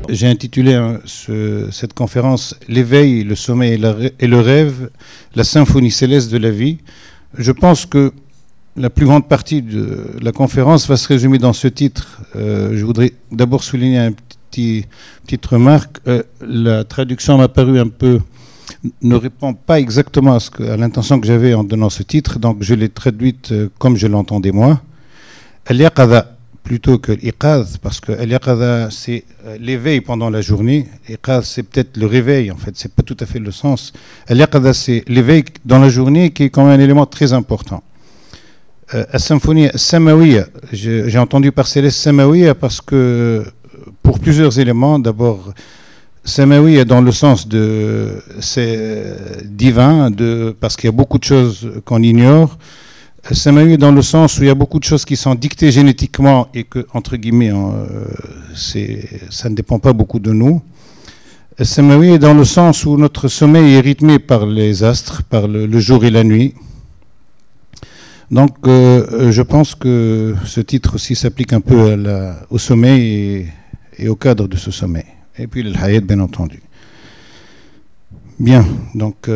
j'ai intitulé cette conférence « L'éveil, le sommeil et le rêve, la symphonie céleste de la vie ». Je pense que la plus grande partie de la conférence va se résumer dans ce titre. Je voudrais d'abord souligner une petite remarque. La traduction m'a paru un peu... ne répond pas exactement à l'intention que j'avais en donnant ce titre, donc je l'ai traduite comme je l'entendais moi. Al-Yaqadha plutôt que l'iqadh, parce que al-Yaqadha c'est l'éveil pendant la journée, l'iqadh c'est peut-être le réveil en fait, c'est pas tout à fait le sens. Al-Yaqadha c'est l'éveil dans la journée qui est quand même un élément très important. La symphonie Samawiya, j'ai entendu par Céleste Samawiya parce que pour plusieurs éléments, d'abord Samawiya dans le sens de c'est divin, parce qu'il y a beaucoup de choses qu'on ignore. Samawiya dans le sens où il y a beaucoup de choses qui sont dictées génétiquement et que, entre guillemets, ça ne dépend pas beaucoup de nous. Samawiya dans le sens où notre sommeil est rythmé par les astres, par le jour et la nuit. Donc, je pense que ce titre aussi s'applique un peu au sommeil et au cadre de ce sommeil. Et puis le hayat, bien entendu. Bien, donc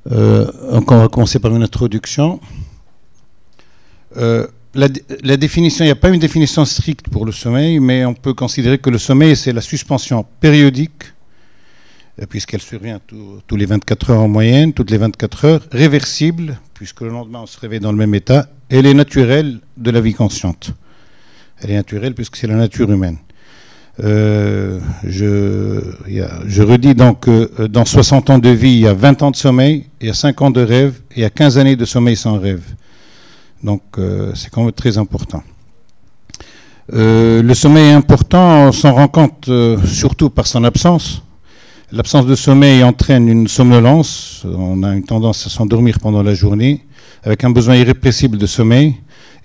on va commencer par une introduction. La définition, il n'y a pas une définition stricte pour le sommeil, mais on peut considérer que le sommeil, c'est la suspension périodique, puisqu'elle survient tous les 24 heures en moyenne, toutes les 24 heures, réversible, puisque le lendemain on se réveille dans le même état, et elle est naturelle de la vie consciente. Elle est naturelle puisque c'est la nature humaine. Je redis donc que dans 60 ans de vie, il y a 20 ans de sommeil, il y a 5 ans de rêve, et il y a 15 années de sommeil sans rêve. Donc c'est quand même très important. Le sommeil est important, on s'en rend compte surtout par son absence. L'absence de sommeil entraîne une somnolence, on a une tendance à s'endormir pendant la journée, avec un besoin irrépressible de sommeil,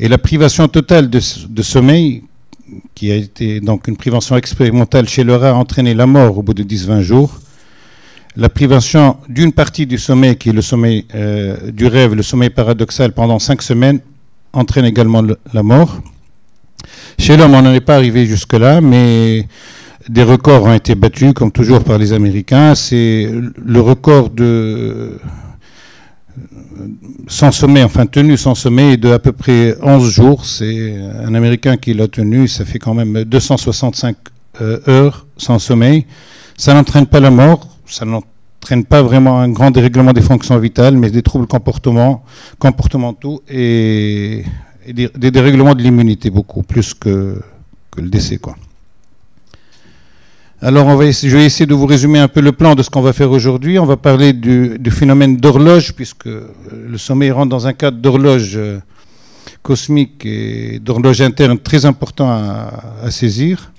et la privation totale de sommeil, qui a été donc une privation expérimentale chez le rat, a entraîné la mort au bout de 10-20 jours. La privation d'une partie du sommeil, qui est le sommeil du rêve, le sommeil paradoxal, pendant 5 semaines, entraîne également la mort. Chez l'homme, on n'en est pas arrivé jusque-là, mais des records ont été battus, comme toujours par les Américains. C'est le record sans sommeil, enfin tenu sans sommeil, de à peu près 11 jours. C'est un Américain qui l'a tenu, ça fait quand même 265 heures sans sommeil. Ça n'entraîne pas la mort, ça n'entraîne pas vraiment un grand dérèglement des fonctions vitales, mais des troubles comportementaux et des dérèglements de l'immunité, beaucoup plus que le décès, quoi. Alors, je vais essayer de vous résumer un peu le plan de ce qu'on va faire aujourd'hui. On va parler du phénomène d'horloge, puisque le sommeil rentre dans un cadre d'horloge cosmique et d'horloge interne très important à saisir.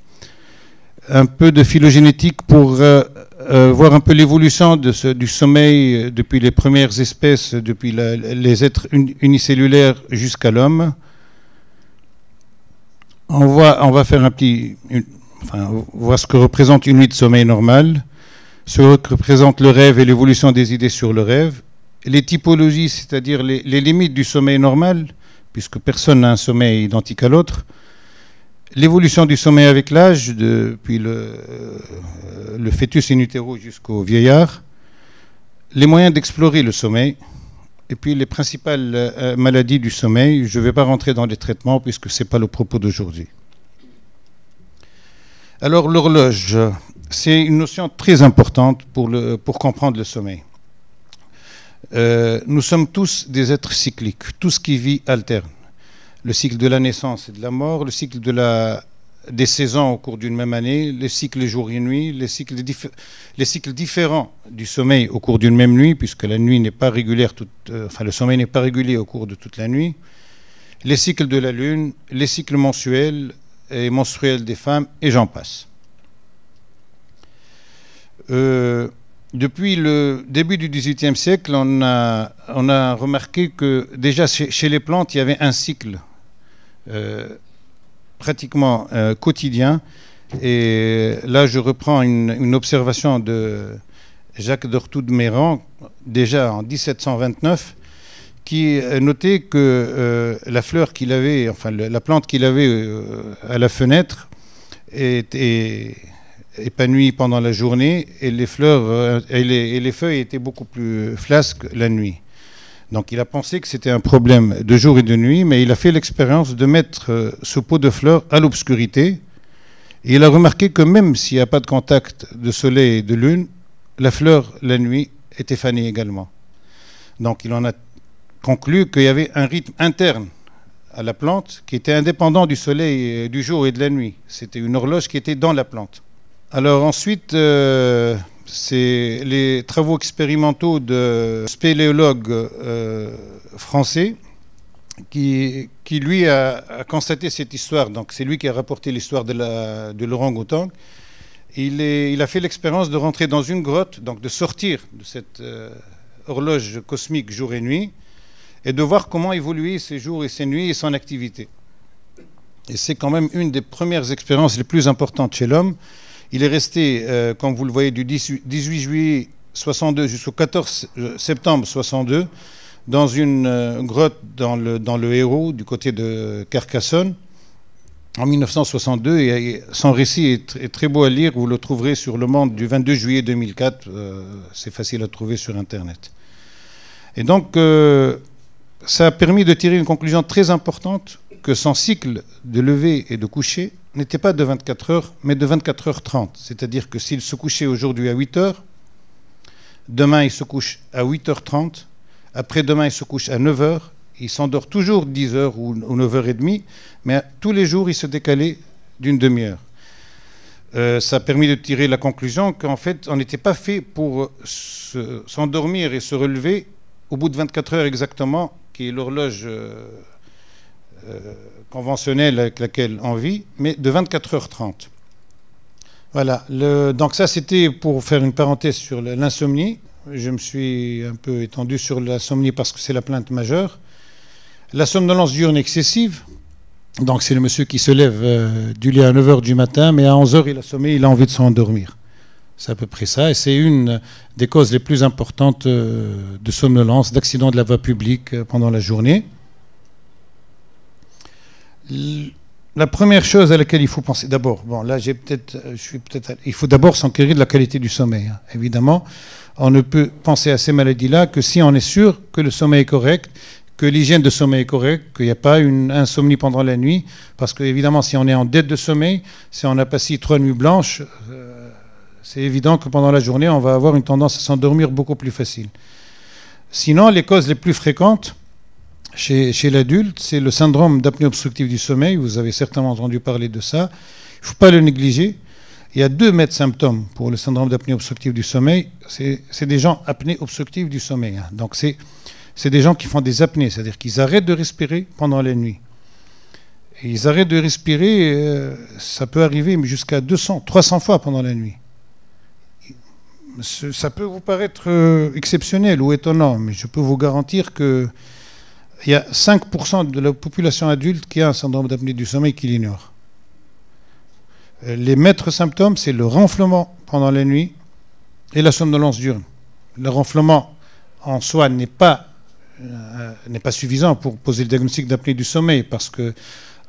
Un peu de phylogénétique pour voir un peu l'évolution du sommeil depuis les premières espèces, depuis les êtres unicellulaires jusqu'à l'homme. On va faire voir ce que représente une nuit de sommeil normale, ce que représente le rêve et l'évolution des idées sur le rêve, les typologies, c'est-à-dire les limites du sommeil normal, puisque personne n'a un sommeil identique à l'autre, l'évolution du sommeil avec l'âge, depuis le fœtus in utero jusqu'au vieillard, les moyens d'explorer le sommeil, et puis les principales maladies du sommeil. Je ne vais pas rentrer dans les traitements, puisque ce n'est pas le propos d'aujourd'hui. Alors l'horloge, c'est une notion très importante pour comprendre le sommeil. Nous sommes tous des êtres cycliques, tout ce qui vit alterne. Le cycle de la naissance et de la mort, le cycle des saisons au cours d'une même année, les cycles jour et nuit, les cycles différents du sommeil au cours d'une même nuit, puisque la nuit n'est pas régulière, le sommeil n'est pas régulier au cours de toute la nuit, les cycles de la lune, les cycles mensuels et menstruels des femmes, et j'en passe. Depuis le début du XVIIIe siècle, on a remarqué que déjà chez les plantes, il y avait un cycle pratiquement quotidien. Et là, je reprends une observation de Jacques d'Ortout-de-Méran, déjà en 1729, qui notait que la fleur qu'il avait, enfin la plante qu'il avait à la fenêtre, était épanoui pendant la journée et les fleurs et les feuilles étaient beaucoup plus flasques la nuit. Donc il a pensé que c'était un problème de jour et de nuit, mais il a fait l'expérience de mettre ce pot de fleurs à l'obscurité. Et il a remarqué que même s'il n'y a pas de contact de soleil et de lune, la fleur, la nuit, était fanée également. Donc il en a conclu qu'il y avait un rythme interne à la plante qui était indépendant du soleil, du jour et de la nuit. C'était une horloge qui était dans la plante. Alors ensuite, c'est les travaux expérimentaux de spéléologues français qui lui a constaté cette histoire. Donc c'est lui qui a rapporté l'histoire de l'orang-outan. Il a fait l'expérience de rentrer dans une grotte, donc de sortir de cette horloge cosmique jour et nuit, et de voir comment évoluaient ses jours et ses nuits et son activité. Et c'est quand même une des premières expériences les plus importantes chez l'homme. Il est resté, comme vous le voyez, du 18 juillet 62 jusqu'au 14 septembre 62, dans une grotte dans le Hérault, du côté de Carcassonne, en 1962. Et son récit est très beau à lire. Vous le trouverez sur Le Monde du 22 juillet 2004. C'est facile à trouver sur Internet. Et donc, ça a permis de tirer une conclusion très importante, que son cycle de lever et de coucher n'était pas de 24 heures, mais de 24h30. C'est-à-dire que s'il se couchait aujourd'hui à 8 heures, demain il se couche à 8h30, après-demain il se couche à 9 heures, il s'endort toujours 10 heures ou 9h30, mais tous les jours il se décalait d'une demi-heure. Ça a permis de tirer la conclusion qu'en fait on n'était pas fait pour s'endormir et se relever au bout de 24 heures exactement, qui est l'horloge conventionnelle avec laquelle on vit, mais de 24h30. Voilà, donc ça c'était pour faire une parenthèse sur l'insomnie. Je me suis un peu étendu sur l'insomnie parce que c'est la plainte majeure. La somnolence diurne excessive, donc c'est le monsieur qui se lève du lit à 9h du matin, mais à 11h il a sommeil, il a envie de s'endormir. C'est à peu près ça, et c'est une des causes les plus importantes de somnolence, d'accidents de la voie publique pendant la journée. La première chose à laquelle il faut penser, d'abord, bon là il faut d'abord s'enquérir de la qualité du sommeil. Hein. Évidemment, on ne peut penser à ces maladies-là que si on est sûr que le sommeil est correct, que l'hygiène de sommeil est correcte, qu'il n'y a pas une insomnie pendant la nuit, parce que évidemment, si on est en dette de sommeil, si on a passé 3 nuits blanches, c'est évident que pendant la journée, on va avoir une tendance à s'endormir beaucoup plus facile. Sinon, les causes les plus fréquentes chez l'adulte, c'est le syndrome d'apnée obstructive du sommeil. Vous avez certainement entendu parler de ça. Il ne faut pas le négliger. Il y a 2 symptômes pour le syndrome d'apnée obstructive du sommeil. C'est des gens apnée obstructive du sommeil. Hein. Donc c'est des gens qui font des apnées, c'est-à-dire qu'ils arrêtent de respirer pendant la nuit. Et ils arrêtent de respirer, ça peut arriver jusqu'à 200, 300 fois pendant la nuit. Ça peut vous paraître exceptionnel ou étonnant, mais je peux vous garantir qu'il y a 5% de la population adulte qui a un syndrome d'apnée du sommeil qui l'ignore. Les maîtres symptômes, c'est le renflement pendant la nuit et la somnolence diurne. Le renflement en soi n'est pas suffisant pour poser le diagnostic d'apnée du sommeil, parce que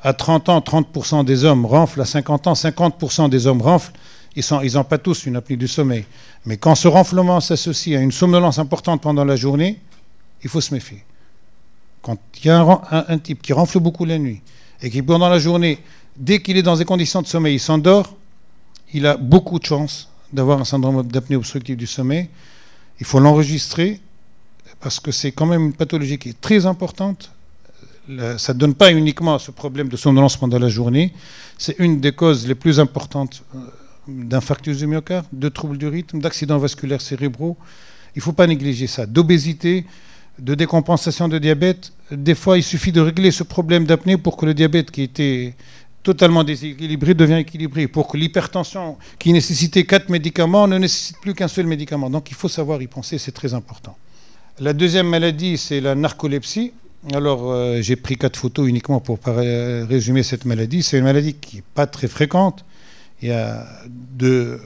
à 30 ans, 30% des hommes ronflent, à 50 ans, 50% des hommes ronflent. Ils n'ont pas tous une apnée du sommeil. Mais quand ce renflement s'associe à une somnolence importante pendant la journée, il faut se méfier. Quand il y a un type qui ronfle beaucoup la nuit et qui, pendant la journée, dès qu'il est dans des conditions de sommeil, il s'endort, il a beaucoup de chances d'avoir un syndrome d'apnée obstructive du sommeil. Il faut l'enregistrer parce que c'est quand même une pathologie qui est très importante. Ça ne donne pas uniquement ce problème de somnolence pendant la journée. C'est une des causes les plus importantes d'infarctus du myocarde, de troubles du rythme, d'accidents vasculaires cérébraux. Il ne faut pas négliger ça. D'obésité, de décompensation de diabète. Des fois, il suffit de régler ce problème d'apnée pour que le diabète qui était totalement déséquilibré devient équilibré, pour que l'hypertension qui nécessitait 4 médicaments ne nécessite plus qu'un seul médicament. Donc il faut savoir y penser, c'est très important. La deuxième maladie, c'est la narcolepsie. Alors j'ai pris 4 photos uniquement pour résumer cette maladie. C'est une maladie qui n'est pas très fréquente. Il y a deux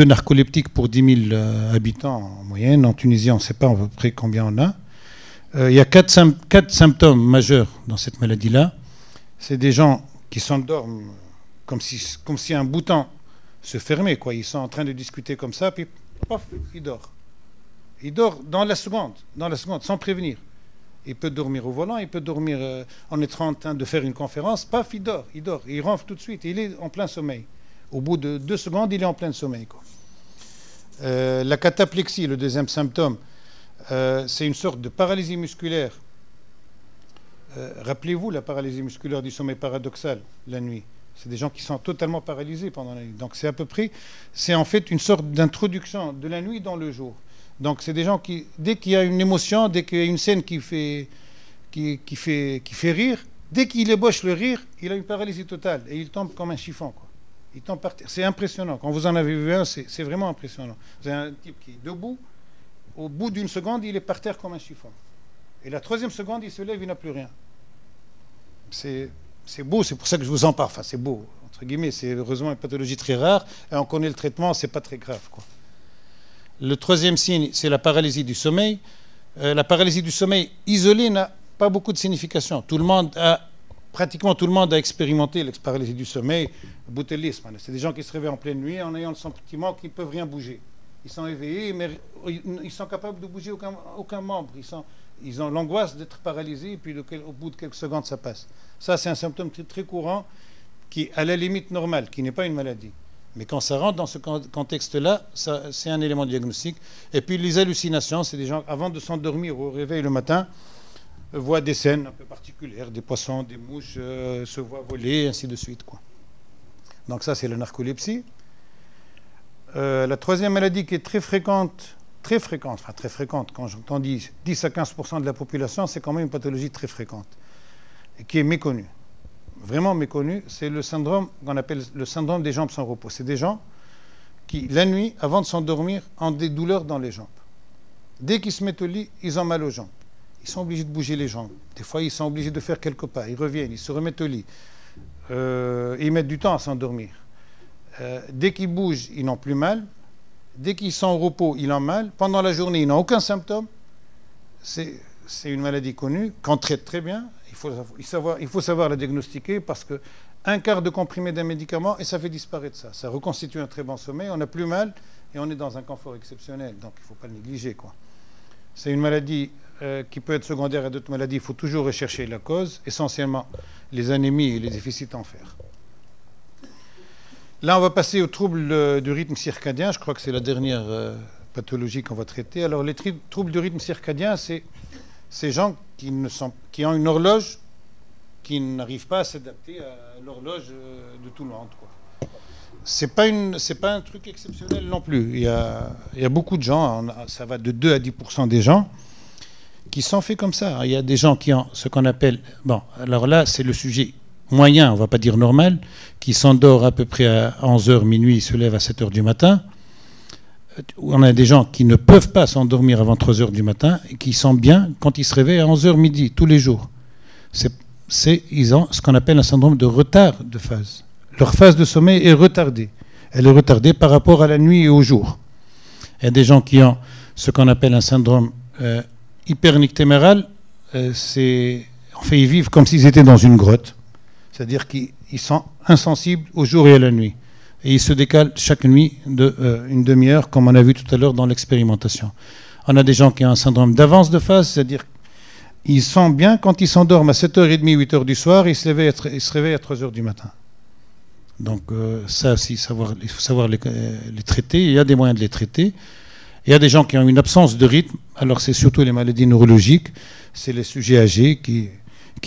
narcoleptiques pour 10 000 habitants en moyenne. En Tunisie, on ne sait pas à peu près combien on a. Il y a 4 symptômes majeurs dans cette maladie-là. C'est des gens qui s'endorment comme si un bouton se fermait, quoi. Ils sont en train de discuter comme ça, puis pof, il dort. Il dort dans la seconde, sans prévenir. Il peut dormir au volant, il peut dormir en étant en train de faire une conférence, paf, il dort. Il ronfle tout de suite, il est en plein sommeil. Au bout de 2 secondes, il est en plein sommeil, quoi. La cataplexie, le deuxième symptôme, c'est une sorte de paralysie musculaire. Rappelez-vous la paralysie musculaire du sommeil paradoxal la nuit. C'est des gens qui sont totalement paralysés pendant la nuit. Donc c'est en fait une sorte d'introduction de la nuit dans le jour. Donc c'est des gens qui, dès qu'il y a une émotion, dès qu'il y a une scène qui fait rire, dès qu'il ébauche le rire, il a une paralysie totale et il tombe comme un chiffon, quoi. Il tombe par terre. C'est impressionnant. Quand vous en avez vu un, c'est vraiment impressionnant. Vous avez un type qui est debout, au bout d'une seconde, il est par terre comme un chiffon. Et la 3e seconde, il se lève, il n'a plus rien. C'est beau, c'est pour ça que je vous en parle. Enfin, c'est beau, entre guillemets. C'est heureusement une pathologie très rare. Et on connaît le traitement, c'est pas très grave, quoi. Le 3e signe, c'est la paralysie du sommeil. La paralysie du sommeil isolée n'a pas beaucoup de signification. Pratiquement tout le monde a expérimenté la paralysie du sommeil, boutelisme. C'est des gens qui se réveillent en pleine nuit en ayant le sentiment qu'ils ne peuvent rien bouger. Ils sont éveillés, mais ils sont capables de bouger aucun membre. Ils ont l'angoisse d'être paralysés, et puis au bout de quelques secondes, ça passe. Ça, c'est un symptôme très, très courant qui est à la limite normale, qui n'est pas une maladie. Mais quand ça rentre dans ce contexte-là, c'est un élément diagnostique. Et puis les hallucinations, c'est des gens, avant de s'endormir au réveil le matin, voient des scènes un peu particulières, des poissons, des mouches, se voient voler, ainsi de suite, quoi. Donc ça, c'est la narcolepsie. La 3e maladie qui est très fréquente, quand j'entends 10 à 15% de la population, c'est quand même une pathologie très fréquente et qui est méconnue. Vraiment méconnue, c'est le syndrome qu'on appelle le syndrome des jambes sans repos. C'est des gens qui, la nuit, avant de s'endormir, ont des douleurs dans les jambes. Dès qu'ils se mettent au lit, ils ont mal aux jambes. Ils sont obligés de bouger les jambes. Des fois, ils sont obligés de faire quelques pas. Ils reviennent, ils se remettent au lit. Ils mettent du temps à s'endormir. Dès qu'ils bougent, ils n'ont plus mal. Dès qu'ils sont au repos, ils ont mal. Pendant la journée, ils n'ont aucun symptôme. C'est une maladie connue qu'on traite très bien. Il faut savoir la diagnostiquer parce qu'un quart de comprimé d'un médicament et ça fait disparaître ça. Ça reconstitue un très bon sommeil, on n'a plus mal et on est dans un confort exceptionnel. Donc il ne faut pas le négliger, quoi. C'est une maladie qui peut être secondaire à d'autres maladies. Il faut toujours rechercher la cause, essentiellement les anémies et les déficits en fer. Là, on va passer aux troubles du rythme circadien. Je crois que c'est la dernière pathologie qu'on va traiter. Alors, les troubles du rythme circadien, c'est ces gens qui ont une horloge qui n'arrive pas à s'adapter à l'horloge de tout le monde, quoi. C'est pas un truc exceptionnel non plus. Il y a beaucoup de gens, ça va de 2 à 10% des gens, qui sont faits comme ça. Il y a des gens qui ont ce qu'on appelle... Bon, alors là, c'est le sujet moyen, on ne va pas dire normal, qui s'endort à peu près à 11h, minuit, il se lève à 7h du matin. On a des gens qui ne peuvent pas s'endormir avant 3h du matin et qui sont bien quand ils se réveillent à 11h midi, tous les jours. Ils ont ce qu'on appelle un syndrome de retard de phase. Leur phase de sommeil est retardée. Elle est retardée par rapport à la nuit et au jour. Il y a des gens qui ont ce qu'on appelle un syndrome hypernictéméral. En fait, ils vivent comme s'ils étaient dans une grotte. C'est-à-dire qu'ils sont insensibles au jour et à la nuit. Et ils se décalent chaque nuit d'une demi-heure, comme on a vu tout à l'heure dans l'expérimentation. On a des gens qui ont un syndrome d'avance de phase, c'est-à-dire qu'ils sont bien quand ils s'endorment à 7h30, 8h du soir, et ils se réveillent à 3h du matin. Donc ça aussi, il faut savoir les traiter. Il y a des moyens de les traiter. Il y a des gens qui ont une absence de rythme. Alors c'est surtout les maladies neurologiques. C'est les sujets âgés qui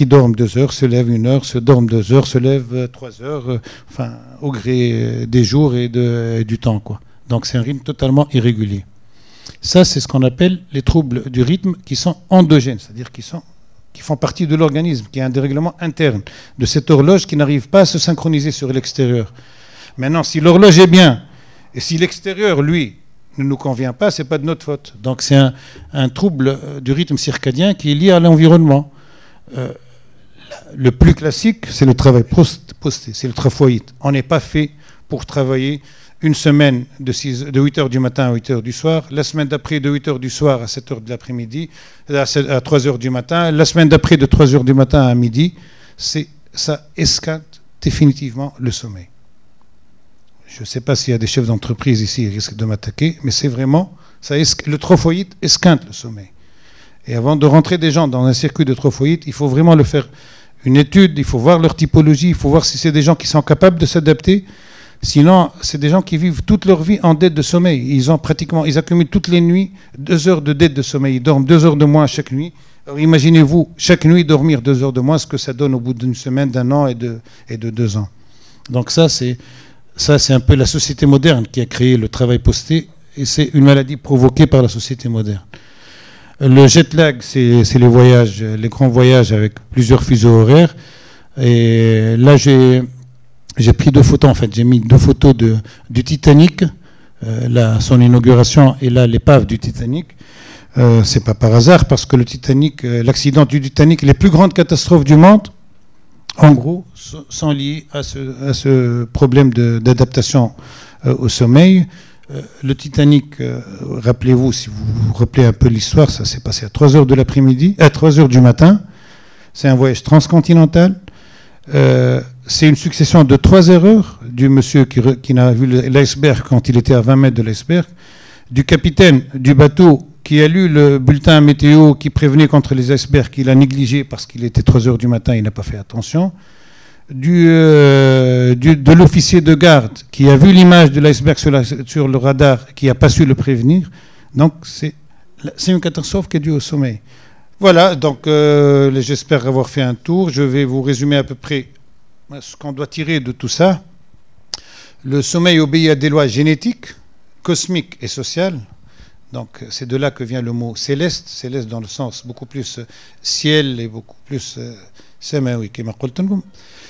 dorment 2 heures, se lèvent 1 heure, se dorment 2 heures, se lèvent 3 heures, enfin, au gré des jours et du temps, quoi. Donc c'est un rythme totalement irrégulier. Ça, c'est ce qu'on appelle les troubles du rythme qui sont endogènes, c'est-à-dire qui font partie de l'organisme, qui est un dérèglement interne de cette horloge qui n'arrive pas à se synchroniser sur l'extérieur. Maintenant, si l'horloge est bien, et si l'extérieur, lui, ne nous convient pas, ce n'est pas de notre faute. Donc c'est un trouble du rythme circadien qui est lié à l'environnement. Le plus classique, c'est le travail posté, c'est le traphoïde. On n'est pas fait pour travailler une semaine de 8h du matin à 8h du soir, la semaine d'après de 8h du soir à 7h de l'après-midi, à 3h du matin, la semaine d'après de 3h du matin à midi. Ça escalade définitivement le sommeil. Je ne sais pas s'il y a des chefs d'entreprise ici qui risquent de m'attaquer, mais c'est vraiment, le trophoïde esquinte le sommeil. Et avant de rentrer des gens dans un circuit de trophoïde, il faut vraiment le faire une étude, il faut voir leur typologie, il faut voir si c'est des gens qui sont capables de s'adapter. Sinon, c'est des gens qui vivent toute leur vie en dette de sommeil. Ils accumulent toutes les nuits 2 heures de dette de sommeil. Ils dorment 2 heures de moins chaque nuit. Alors imaginez-vous, chaque nuit dormir 2 heures de moins, ce que ça donne au bout d'une semaine, d'un an et de 2 ans. Donc ça, c'est un peu la société moderne qui a créé le travail posté, et c'est une maladie provoquée par la société moderne. Le jet lag, c'est les voyages, les grands voyages avec plusieurs fuseaux horaires. Et là, j'ai pris 2 photos, en fait. J'ai mis 2 photos du Titanic, son inauguration, et là, l'épave du Titanic. C'est pas par hasard, parce que le Titanic, l'accident du Titanic, les plus grandes catastrophes du monde, en gros, sont liées à ce problème d'adaptation au sommeil. Le Titanic, rappelez-vous, si vous vous rappelez un peu l'histoire, ça s'est passé à 3 heures de l'après-midi, à 3 heures du matin. C'est un voyage transcontinental. C'est une succession de 3 erreurs du monsieur qui n'a vu l'iceberg quand il était à 20 mètres de l'iceberg, du capitaine du bateau qui a lu le bulletin météo qui prévenait contre les icebergs, qu'il a négligé parce qu'il était 3 heures du matin, il n'a pas fait attention, de l'officier de garde qui a vu l'image de l'iceberg sur le radar, qui n'a pas su le prévenir. Donc c'est une catastrophe qui est due au sommeil. Voilà, donc j'espère avoir fait un tour. Je vais vous résumer à peu près ce qu'on doit tirer de tout ça. Le sommeil obéit à des lois génétiques, cosmiques et sociales. Donc c'est de là que vient le mot céleste, céleste dans le sens beaucoup plus ciel et beaucoup plus samawi.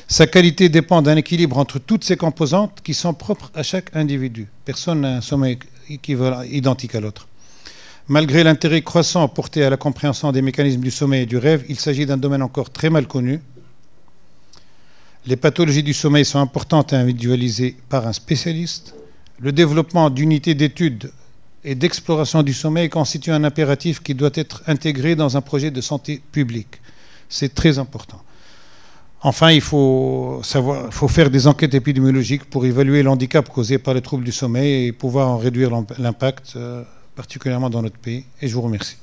Sa qualité dépend d'un équilibre entre toutes ces composantes qui sont propres à chaque individu. Personne n'a un sommeil identique à l'autre. Malgré l'intérêt croissant porté à la compréhension des mécanismes du sommeil et du rêve, il s'agit d'un domaine encore très mal connu. Les pathologies du sommeil sont importantes à individualiser par un spécialiste. Le développement d'unités d'études et d'exploration du sommeil constitue un impératif qui doit être intégré dans un projet de santé publique. C'est très important. Enfin, il faut faire des enquêtes épidémiologiques pour évaluer l'handicap causé par les troubles du sommeil et pouvoir en réduire l'impact, particulièrement dans notre pays. Et je vous remercie.